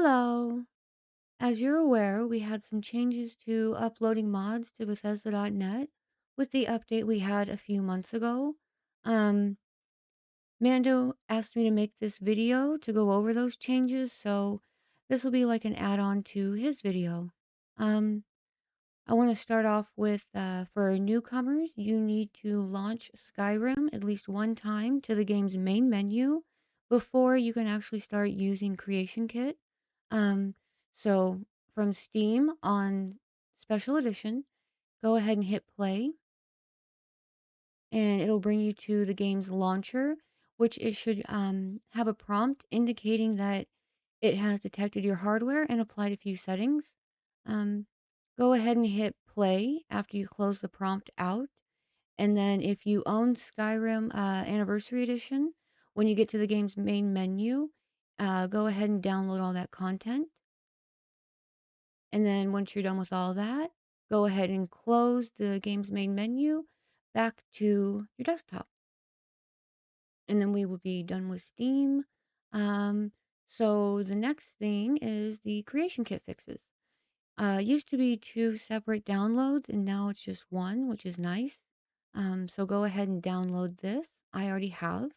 Hello. As you're aware, we had some changes to uploading mods to Bethesda.net with the update we had a few months ago. Um, Mando asked me to make this video to go over those changes, so this will be like an add-on to his video. Um, I want to start off with for newcomers, you need to launch Skyrim at least one time to the game's main menu before you can actually start using Creation Kit. Um, so from Steam on Special Edition, go ahead and hit play, and it'll bring you to the game's launcher, which it should have a prompt indicating that it has detected your hardware and applied a few settings. Um, Go ahead and hit play after you close the prompt out. And then if you own Skyrim Anniversary Edition, when you get to the game's main menu, go ahead and download all that content. And then once you're done with all that, go ahead and close the game's main menu back to your desktop. And then we will be done with Steam. Um, so the next thing is the Creation Kit fixes. Used to be two separate downloads, and now it's just one, which is nice. So go ahead and download this. I already have.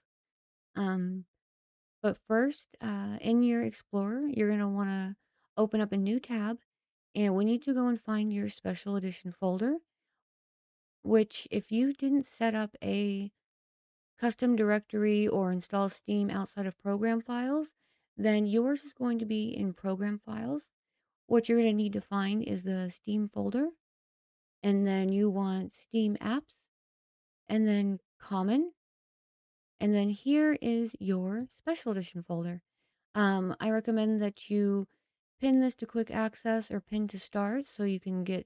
Um, but first, in your Explorer, you're going to want to open up a new tab, and we need to go and find your Special Edition folder, which if you didn't set up a custom directory or install Steam outside of program files, then yours is going to be in program files. What you're going to need to find is the Steam folder, and then you want Steam apps, and then common, and then here is your special edition folder. I recommend that you pin this to quick access or pin to start so you can get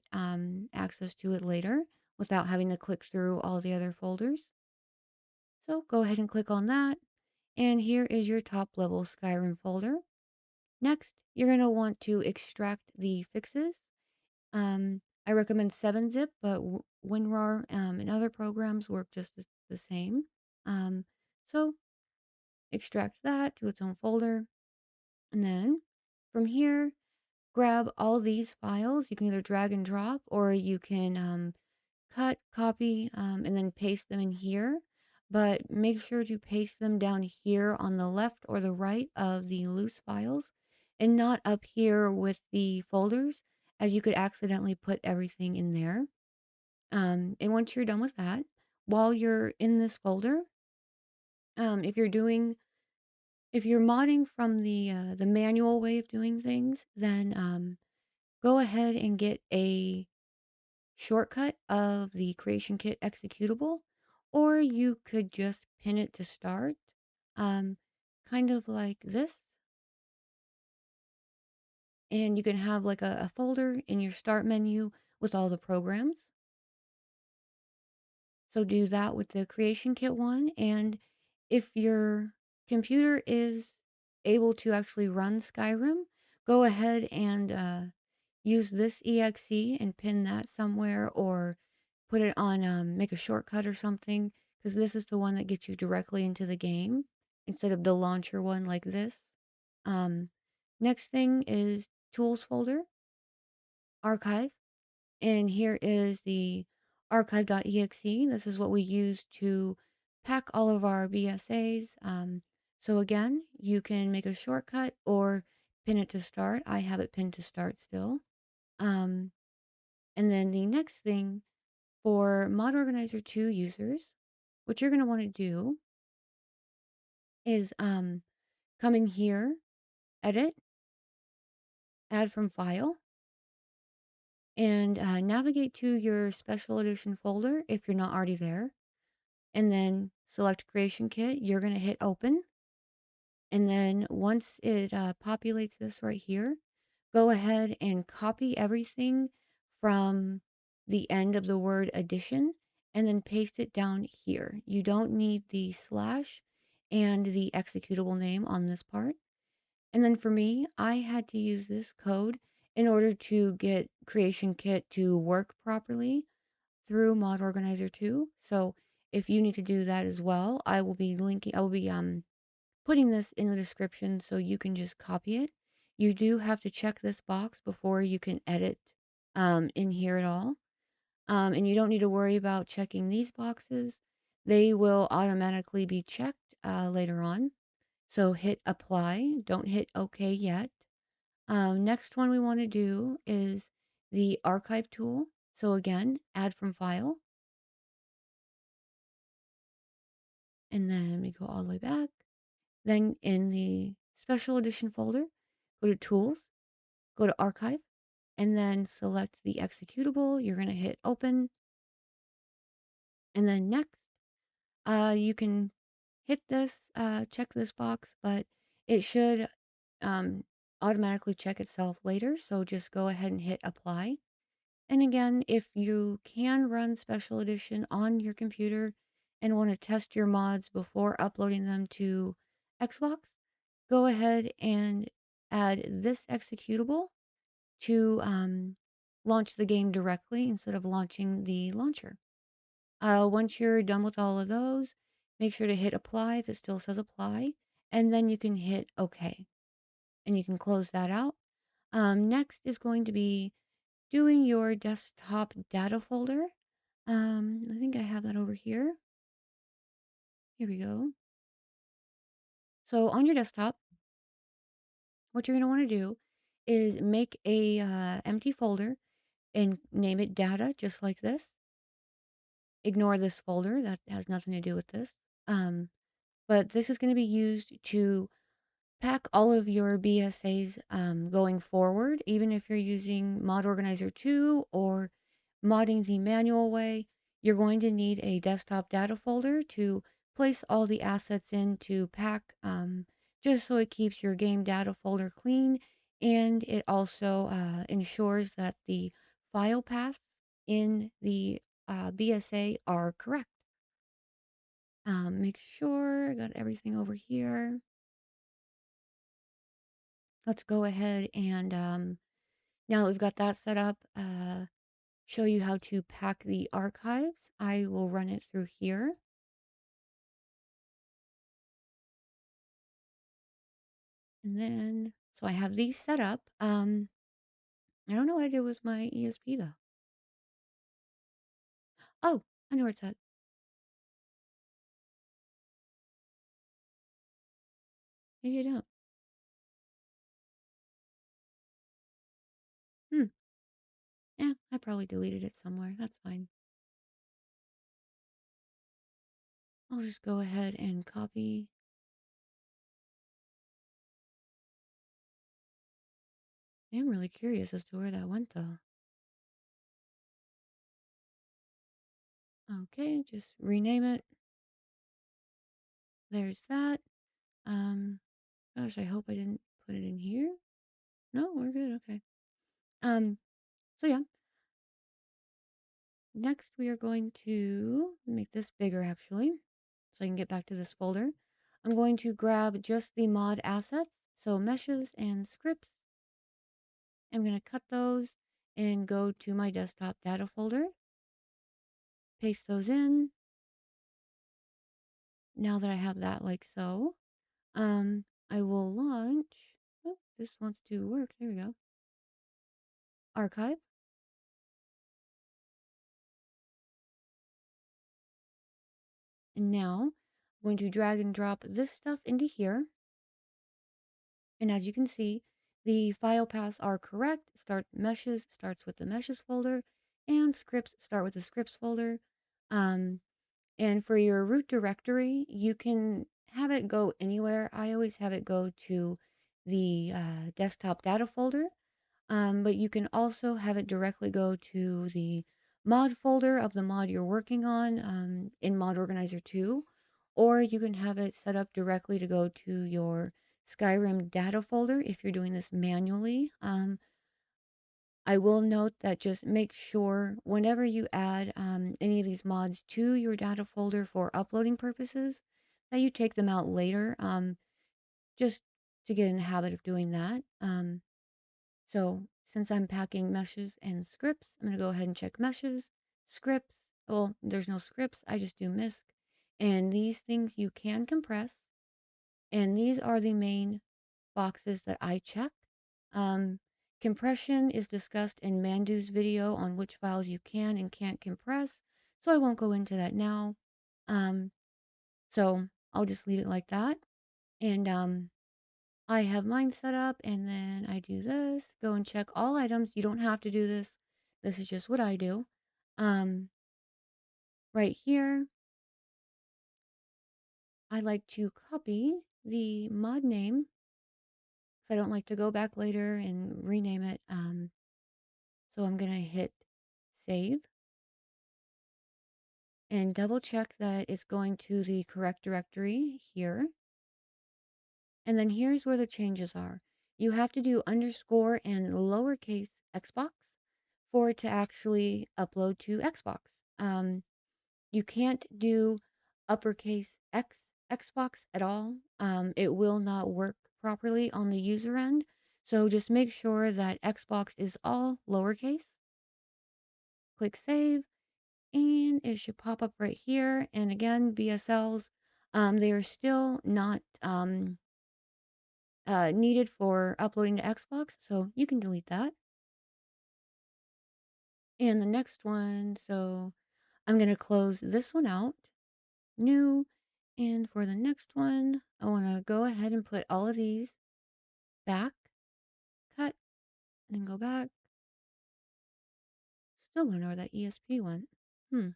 access to it later without having to click through all the other folders. So go ahead and click on that, and here is your top level Skyrim folder. Next, you're going to want to extract the fixes. I recommend 7-zip, but WinRAR and other programs work just the same. So extract that to its own folder, and then from here, grab all these files. You can either drag and drop, or you can cut, copy, and then paste them in here. But make sure to paste them down here on the left or the right of the loose files and not up here with the folders, as you could accidentally put everything in there. And once you're done with that, while you're in this folder, if you're doing if you're modding from the manual way of doing things, then go ahead and get a shortcut of the Creation Kit executable, or you could just pin it to start, um, kind of like this. And you can have like a folder in your start menu with all the programs. So do that with the Creation Kit one. And if your computer is able to actually run Skyrim, go ahead and use this exe and pin that somewhere, or put it on, make a shortcut or something, because this is the one that gets you directly into the game instead of the launcher one like this. Um, Next thing is Tools folder, Archive, and here is the archive.exe. This is what we use to pack all of our BSAs. So again, you can make a shortcut or pin it to start. I have it pinned to start still. And then the next thing for Mod Organizer 2 users, what you're going to want to do is come in here, edit, add from file, and navigate to your special edition folder if you're not already there. And then select Creation Kit. You're going to hit open. And then once it populates this right here, go ahead and copy everything from the end of the word addition and then paste it down here. You don't need the slash and the executable name on this part. And then for me, I had to use this code in order to get Creation Kit to work properly through Mod Organizer 2. So if you need to do that as well, I will be putting this in the description so you can just copy it. you do have to check this box before you can edit in here at all. And you don't need to worry about checking these boxes. They will automatically be checked later on. So hit apply. Don't hit OK yet. Next one we want to do is the archive tool. So again, add from file. And then we go all the way back. Then in the special edition folder, go to tools, go to archive, and then select the executable. You're going to hit open. And then next, you can hit this, check this box, but it should um, automatically check itself later. So just go ahead and hit apply. And again, if you can run Special Edition on your computer and want to test your mods before uploading them to Xbox, go ahead and add this executable to launch the game directly instead of launching the launcher. Once you're done with all of those, make sure to hit apply if it still says apply, and then you can hit OK, and you can close that out. Next is going to be doing your desktop data folder. I think I have that over here. Here we go. So on your desktop, what you're going to want to do is make a empty folder and name it data, just like this. Ignore this folder. That has nothing to do with this. But this is going to be used to pack all of your BSAs going forward, even if you're using Mod Organizer 2 or modding the manual way, you're going to need a desktop data folder to place all the assets in to pack, just so it keeps your game data folder clean, and it also ensures that the file paths in the BSA are correct. Make sure I got everything over here. Let's go ahead and now that we've got that set up, show you how to pack the archives. I will run it through here. And then, so I have these set up. I don't know what I did with my ESP though. Oh, I know where it's at. Maybe I don't. Hmm. Yeah, I probably deleted it somewhere. That's fine. I'll just go ahead and copy. I'm really curious as to where that went though. Okay, just rename it. There's that. Um, gosh, I hope I didn't put it in here. No, we're good. Okay. Um, so yeah, next we are going to make this bigger actually, so I can get back to this folder. I'm going to grab just the mod assets, so meshes and scripts. I'm going to cut those and go to my desktop data folder, paste those in. Now that I have that like so, I will launch. Oh, this wants to work. There we go. Archive. And now I'm going to drag and drop this stuff into here. And as you can see, the file paths are correct. Start meshes starts with the meshes folder, and scripts start with the scripts folder. Um, and for your root directory, you can have it go anywhere. I always have it go to the desktop data folder, but you can also have it directly go to the mod folder of the mod you're working on in Mod Organizer 2, or you can have it set up directly to go to your Skyrim data folder if you're doing this manually. I will note that just make sure whenever you add any of these mods to your data folder for uploading purposes, that you take them out later, just to get in the habit of doing that. So since I'm packing meshes and scripts, I'm going to go ahead and check meshes, scripts. Well, there's no scripts. I just do MISC. And these things you can compress. And these are the main boxes that I check. Um, Compression is discussed in Mandoo's video on which files you can and can't compress, so I won't go into that now. Um, so I'll just leave it like that. And I have mine set up, and then I do this, go and check all items. You don't have to do this. This is just what I do. Um, right here, I like to copy the mod name, so I don't like to go back later and rename it. So I'm gonna hit save and double check that it's going to the correct directory here. And then here's where the changes are. You have to do underscore and lowercase Xbox for it to actually upload to Xbox. You can't do uppercase Xbox at all. It will not work properly on the user end. So just make sure that Xbox is all lowercase. Click save and it should pop up right here. And again, BSLs, they are still not needed for uploading to Xbox, so you can delete that. And the next one, so I'm going to close this one out, new, and for the next one, I want to go ahead and put all of these back, cut, and then go back. Still don't know where that ESP went. I'm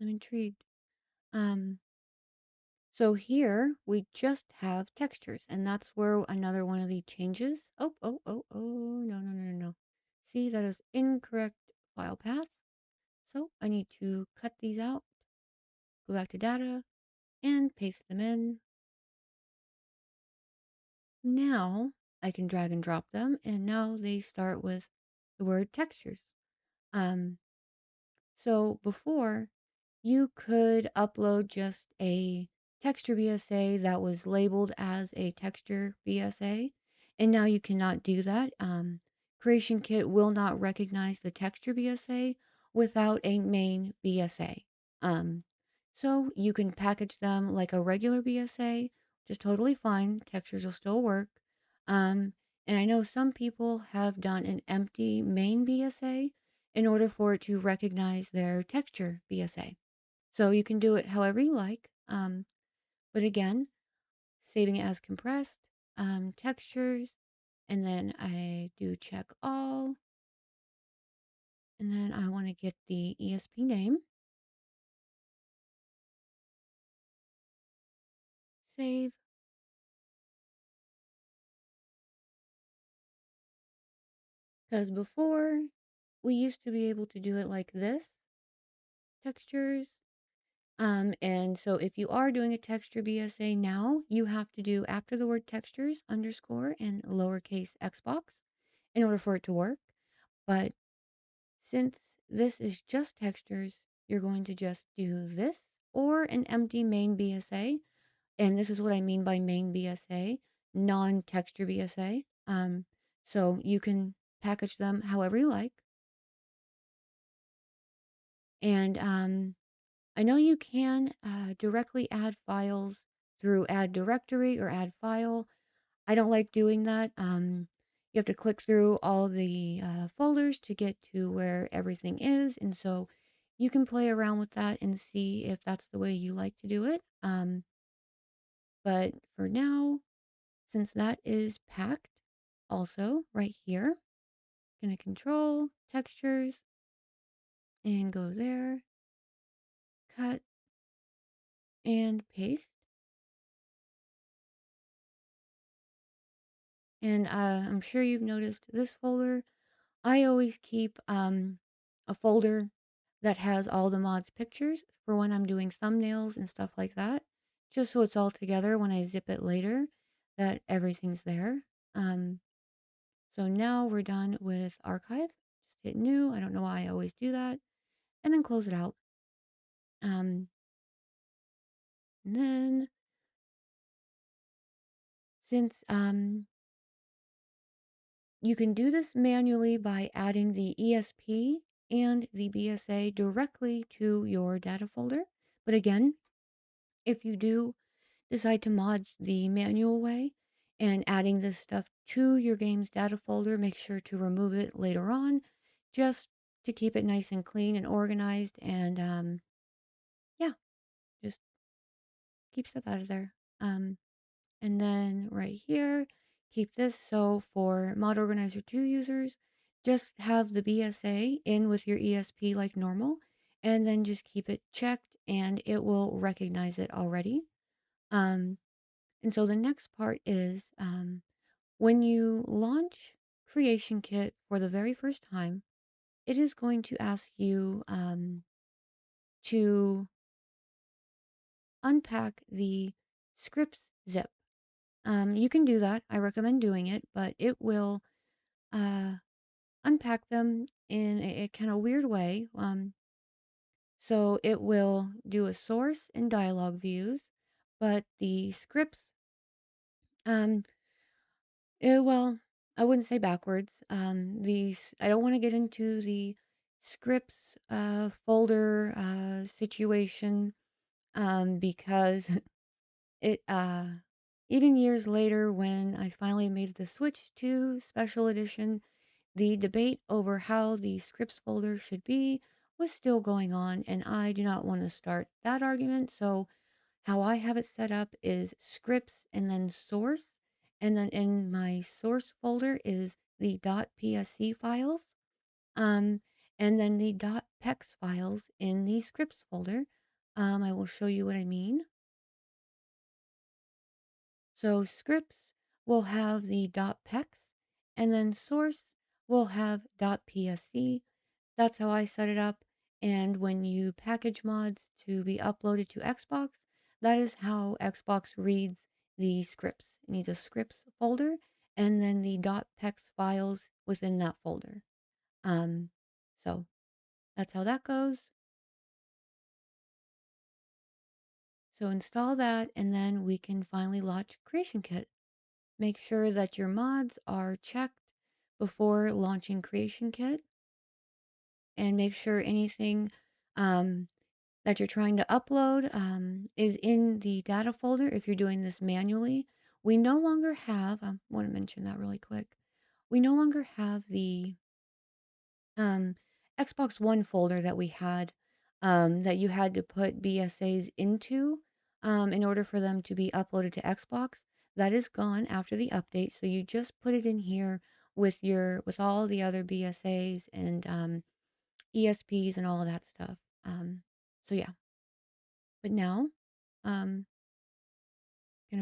intrigued. Um, so here we just have textures, and that's where another one of the changes. Oh, no. See, that is incorrect file path. So I need to cut these out, go back to data, and paste them in. Now I can drag and drop them, and now they start with the word textures. Um, so before, you could upload just a texture BSA that was labeled as a texture BSA, and now you cannot do that. Creation Kit will not recognize the texture BSA without a main BSA. Um, so you can package them like a regular BSA, which is totally fine. Textures will still work. Um, and I know some people have done an empty main BSA in order for it to recognize their texture BSA. So you can do it however you like. But again, saving it as compressed, textures, and then I do check all, and then I want to get the ESP name, save, because before we used to be able to do it like this, textures. And so if you are doing a texture BSA now, you have to do after the word textures, underscore, and lowercase Xbox in order for it to work. But since this is just textures, you're going to just do this or an empty main BSA. And this is what I mean by main BSA, non-texture BSA. So you can package them however you like. And I know you can directly add files through add directory or add file. I don't like doing that. You have to click through all the folders to get to where everything is. And so you can play around with that and see if that's the way you like to do it. But for now, since that is packed also right here, gonna control textures and go there, cut and paste. And I'm sure you've noticed this folder. I always keep a folder that has all the mods pictures for when I'm doing thumbnails and stuff like that, just so it's all together when I zip it later, that everything's there. Um, so now we're done with archive. Just hit new. I don't know why I always do that. And then close it out. And then since you can do this manually by adding the ESP and the BSA directly to your data folder. But again, if you do decide to mod the manual way, and adding this stuff to your game's data folder. Make sure to remove it later on, just to keep it nice and clean and organized. And yeah, just keep stuff out of there. Um, and then right here, keep this. So for Mod Organizer 2 users, just have the BSA in with your ESP like normal, and then just keep it checked and it will recognize it already. Um, and so the next part is when you launch Creation Kit for the very first time, it is going to ask you to unpack the scripts zip. You can do that. I recommend doing it, but it will uh, unpack them in a kind of weird way. So it will do a source and dialog views, but the scripts, um, well, I wouldn't say backwards. These I don't want to get into the scripts folder situation because it even years later when I finally made the switch to special edition, the debate over how the scripts folder should be was still going on, and I do not want to start that argument. So how I have it set up is scripts and then source, and then in my source folder is the .psc files, um, and then the .pex files in the scripts folder. I will show you what I mean. So scripts will have the .pex, and then source will have .psc. That's how I set it up. And when you package mods to be uploaded to Xbox, that is how Xbox reads the scripts. It needs a scripts folder and then the .pex files within that folder. Um, so that's how that goes. So install that and then we can finally launch Creation Kit. Make sure that your mods are checked before launching Creation Kit and make sure anything um, that you're trying to upload is in the data folder if you're doing this manually. We no longer have, I want to mention that really quick. We no longer have the um, Xbox One folder that we had that you had to put BSAs into in order for them to be uploaded to Xbox. That is gone after the update, so you just put it in here with all the other BSAs and ESPs and all of that stuff. So yeah, but now gonna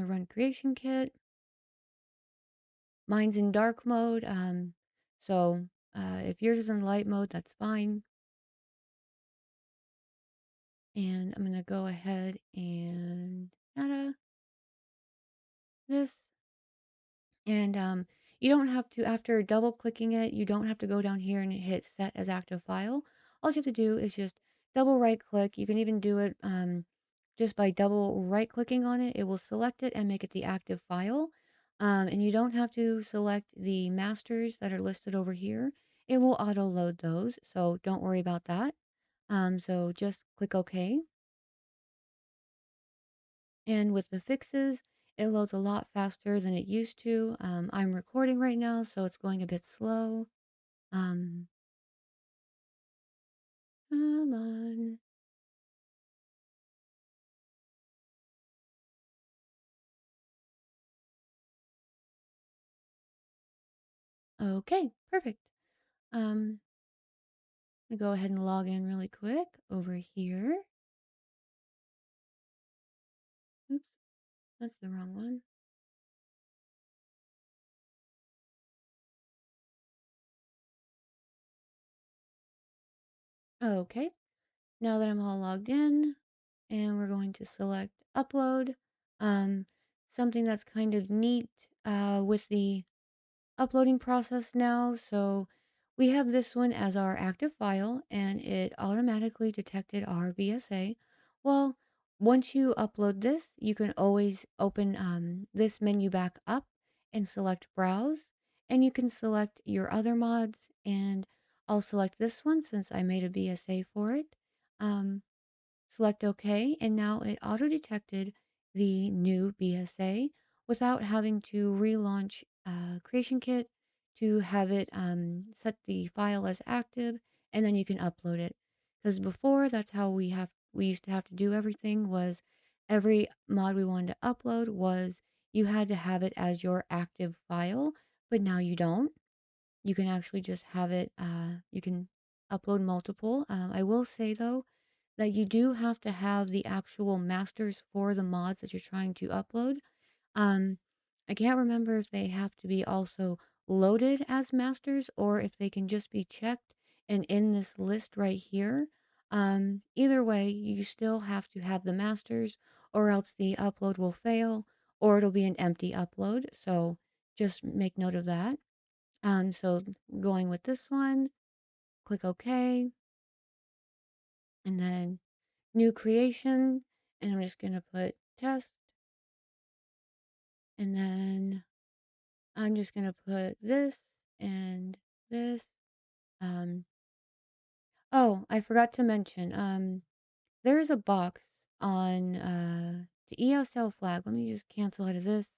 run Creation Kit. Mine's in dark mode, so if yours is in light mode, that's fine. And I'm gonna go ahead and add this. And you don't have to, after double clicking it, you don't have to go down here and hit set as active file. All you have to do is just double right click. You can even do it just by double right clicking on it. It will select it and make it the active file. And you don't have to select the masters that are listed over here. It will auto load those, so don't worry about that. So just click OK. And with the fixes, it loads a lot faster than it used to. I'm recording right now, so it's going a bit slow. Um, Come on. Okay, perfect. Um, I'll go ahead and log in really quick over here. Oops, that's the wrong one. Okay, now that I'm all logged in, and we're going to select upload. Um, Something that's kind of neat with the uploading process now. So we have this one as our active file and it automatically detected our BSA. Well, once you upload this, you can always open this menu back up and select browse, and you can select your other mods, and I'll select this one since I made a BSA for it. Select OK, and now it auto detected the new BSA. without having to relaunch Creation Kit to have it set the file as active, and then you can upload it. Because before, that's how we used to have to do everything. Was every mod we wanted to upload was you had to have it as your active file, but now you don't. You can actually just have it. You can upload multiple. I will say though that you do have to have the actual masters for the mods that you're trying to upload. Um, I can't remember if they have to be also loaded as masters or if they can just be checked and in this list right here. Either way, you still have to have the masters or else the upload will fail or it'll be an empty upload. So just make note of that. So going with this one, click OK, and then new creation, and I'm just gonna put test, and then I'm just gonna put this and this. Um, oh, I forgot to mention, there is a box on the ESL flag. Let me just cancel out of this,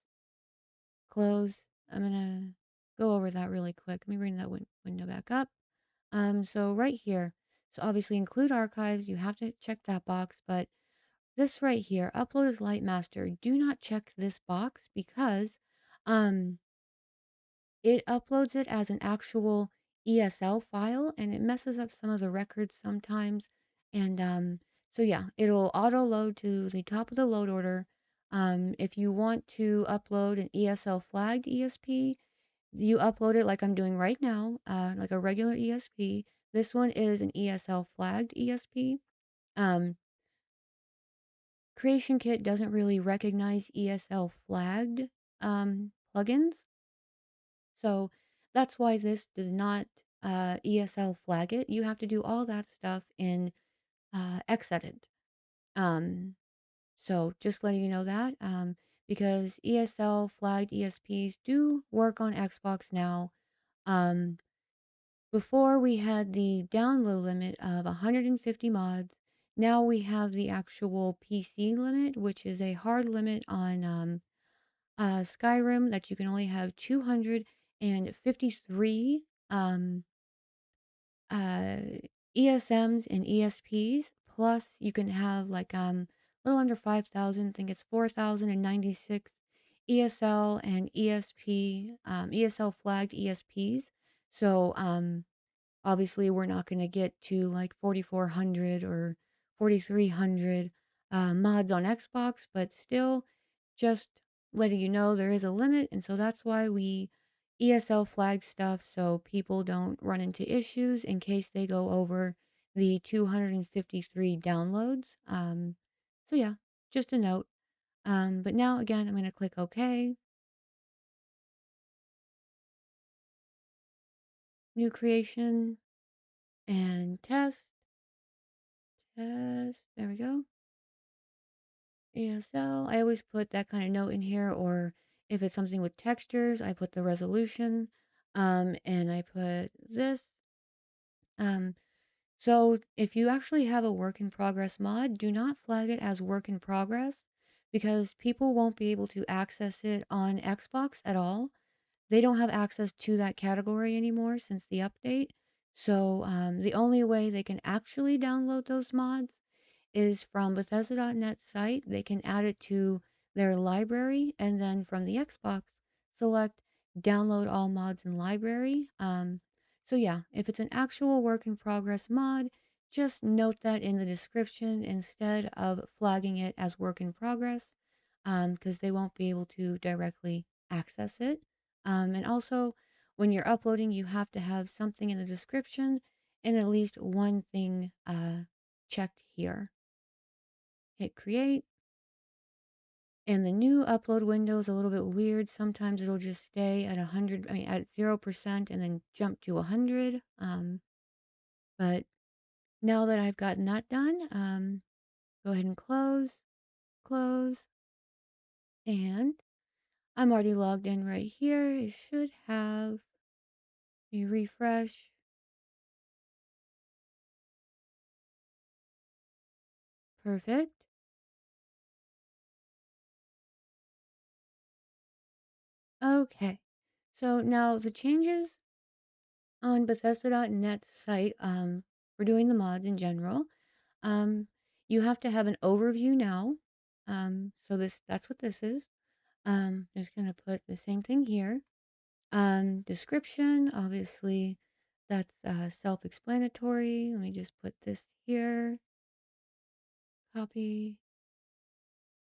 close. I'm gonna go over that really quick. Let me bring that window back up. So right here, so obviously include archives, you have to check that box, but this right here, upload as light master, do not check this box because um, it uploads it as an actual ESL file and it messes up some of the records sometimes. And so yeah, it'll auto load to the top of the load order. If you want to upload an ESL flagged ESP, you upload it like I'm doing right now, like a regular ESP. This one is an ESL flagged ESP. Um, Creation Kit doesn't really recognize ESL flagged plugins, so that's why this does not ESL flag it. You have to do all that stuff in Xedit. Um, so just letting you know that because ESL flagged ESPs do work on Xbox now. Um, Before we had the download limit of 150 mods. Now we have the actual PC limit, which is a hard limit on Skyrim that you can only have 253 um, uh, ESMs and ESPs. Plus, you can have like a little under 5,000. I think it's 4,096 ESL and ESP, ESL flagged ESPs. So obviously, we're not going to get to like 4,400 or 4,300 mods on Xbox, but still, just letting you know there is a limit. And so that's why we ESL flag stuff so people don't run into issues in case they go over the 253 downloads. So, yeah, just a note. But now, again, I'm going to click OK, new creation, and test, test. There we go. ASL. I always put that kind of note in here, or if it's something with textures, I put the resolution, and I put this. Um, so if you actually have a work in progress mod, do not flag it as work in progress because people won't be able to access it on Xbox at all. They don't have access to that category anymore since the update. So the only way they can actually download those mods is from Bethesda.net site. They can add it to their library, and then from the Xbox, select download all mods in library. So yeah, if it's an actual work in progress mod, just note that in the description instead of flagging it as work in progress, because they won't be able to directly access it. And also, when you're uploading, you have to have something in the description and at least one thing checked here. Hit create. And the new upload window is a little bit weird. Sometimes it'll just stay at 100, I mean at 0% and then jump to 100. But now that I've gotten that done, go ahead and close, close, and I'm already logged in right here. It should have me refresh. Perfect. Okay. So now the changes on Bethesda.net's site, we're doing the mods in general. Um, you have to have an overview now. So that's what this is. Just gonna put the same thing here. Description, obviously, that's self-explanatory. Let me just put this here, copy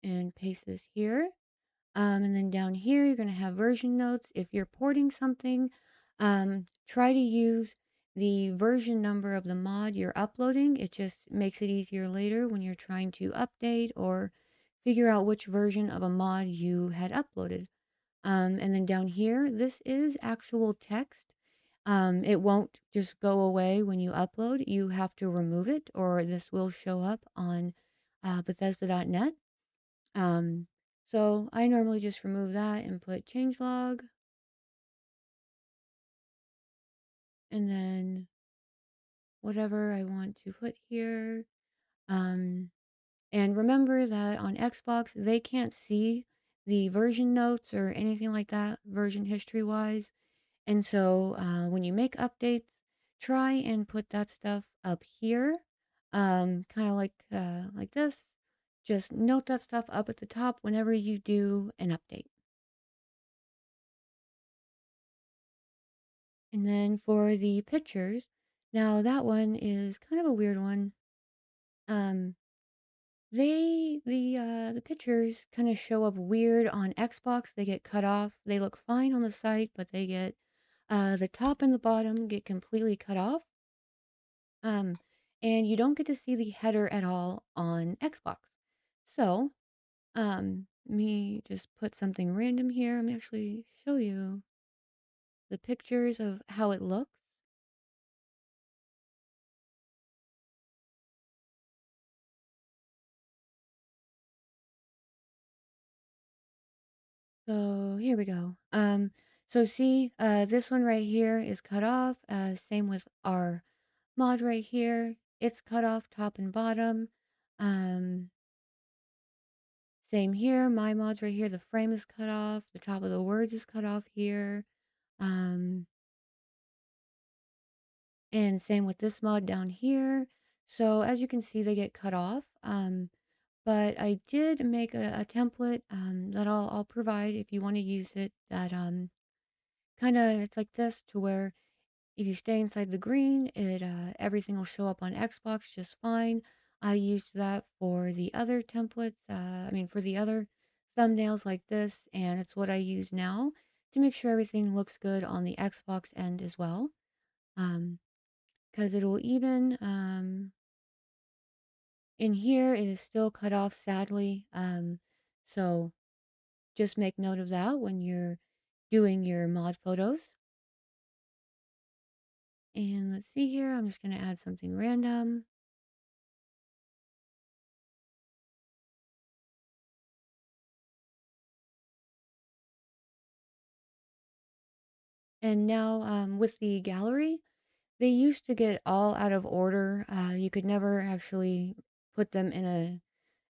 and paste this here. And then down here, you're going to have version notes. If you're porting something, try to use the version number of the mod you're uploading. It just makes it easier later when you're trying to update or figure out which version of a mod you had uploaded. And then down here, this is actual text. It won't just go away when you upload. You have to remove it, or this will show up on Bethesda.net. Um, so I normally just remove that and put changelog, and then whatever I want to put here. Um, and remember that on Xbox, they can't see the version notes or anything like that, version history wise. And so when you make updates, try and put that stuff up here, kind of like this. Just note that stuff up at the top whenever you do an update. And then for the pictures, now that one is kind of a weird one. Um, the pictures kind of show up weird on Xbox. They get cut off. They look fine on the site, but they get the top and the bottom get completely cut off. Um, and you don't get to see the header at all on Xbox. So, me just put something random here. I'm actually show you the pictures of how it looks. So here we go. So see, this one right here is cut off. Same with our mod right here. It's cut off top and bottom. Um, Same here. My mod's right here. The frame is cut off. The top of the words is cut off here. Um, and same with this mod down here. So as you can see, they get cut off. But I did make a template that I'll provide if you want to use it. That kind of it's like this to where if you stay inside the green, it everything will show up on Xbox just fine. I used that for the other templates. I mean, for the other thumbnails like this, and it's what I use now to make sure everything looks good on the Xbox end as well. Because it will even in here it is still cut off sadly. So just make note of that when you're doing your mod photos. And let's see here, I'm just going to add something random. And now with the gallery, they used to get all out of order. You could never actually put them in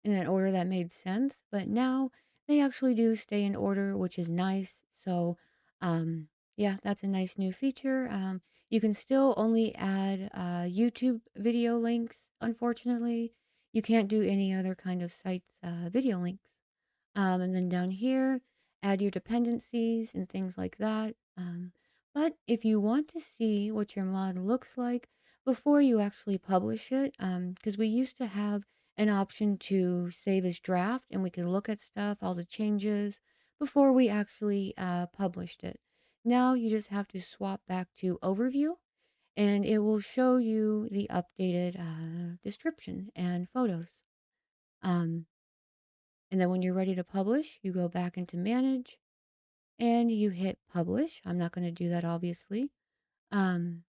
an order that made sense, but now they actually do stay in order, which is nice. So yeah, that's a nice new feature. You can still only add YouTube video links, unfortunately. You can't do any other kind of site's video links. And then down here, add your dependencies and things like that. But if you want to see what your mod looks like before you actually publish it, because we used to have an option to save as draft and we could look at stuff, all the changes, before we actually published it. Now you just have to swap back to overview and it will show you the updated description and photos. Um, and then when you're ready to publish, you go back into manage and you hit publish. I'm not going to do that obviously. Um,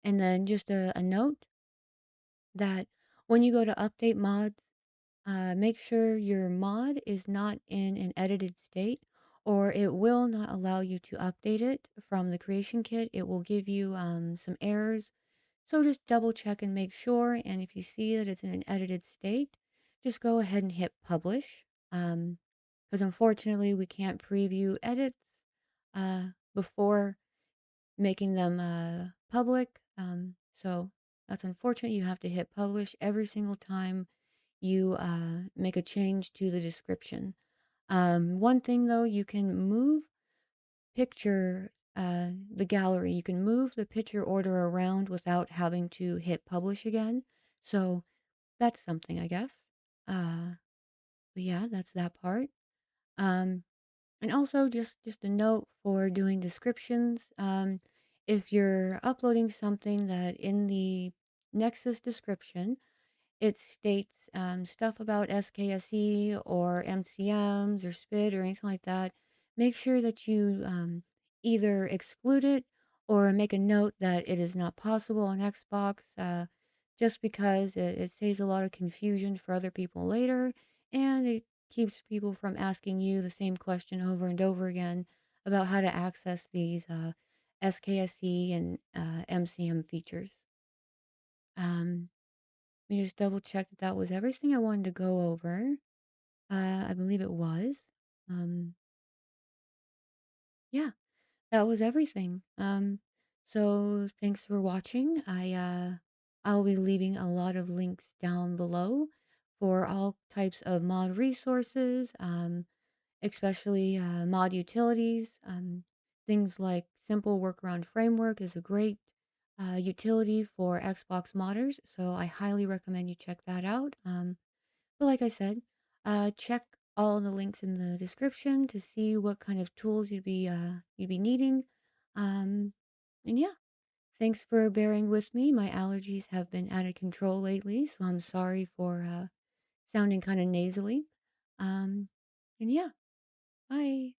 and then just a note that when you go to update mods, make sure your mod is not in an edited state or it will not allow you to update it from the creation kit. It will give you some errors. So just double check and make sure. And if you see that it's in an edited state, just go ahead and hit publish. Because because unfortunately we can't preview edits uh, before making them public. So that's unfortunate. You have to hit publish every single time you make a change to the description. One thing though, you can move picture the gallery. You can move the picture order around without having to hit publish again. So that's something, I guess. Uh, but yeah, that's that part. Um, and also just a note for doing descriptions. If you're uploading something that in the Nexus description it states stuff about SKSE or MCMs or SPID or anything like that, make sure that you either exclude it or make a note that it is not possible on Xbox, just because it saves a lot of confusion for other people later, and it keeps people from asking you the same question over and over again about how to access these SKSE and MCM features. Um, Let me just double check that that was everything I wanted to go over. I believe it was. Um, yeah, that was everything. So thanks for watching. I'll be leaving a lot of links down below for all types of mod resources, especially mod utilities. Things like Simple Workaround Framework is a great utility for Xbox modders, so I highly recommend you check that out. But like I said, check all the links in the description to see what kind of tools you'd be needing. Um, and yeah, thanks for bearing with me. My allergies have been out of control lately, so I'm sorry for sounding kind of nasally. Um, and yeah, bye.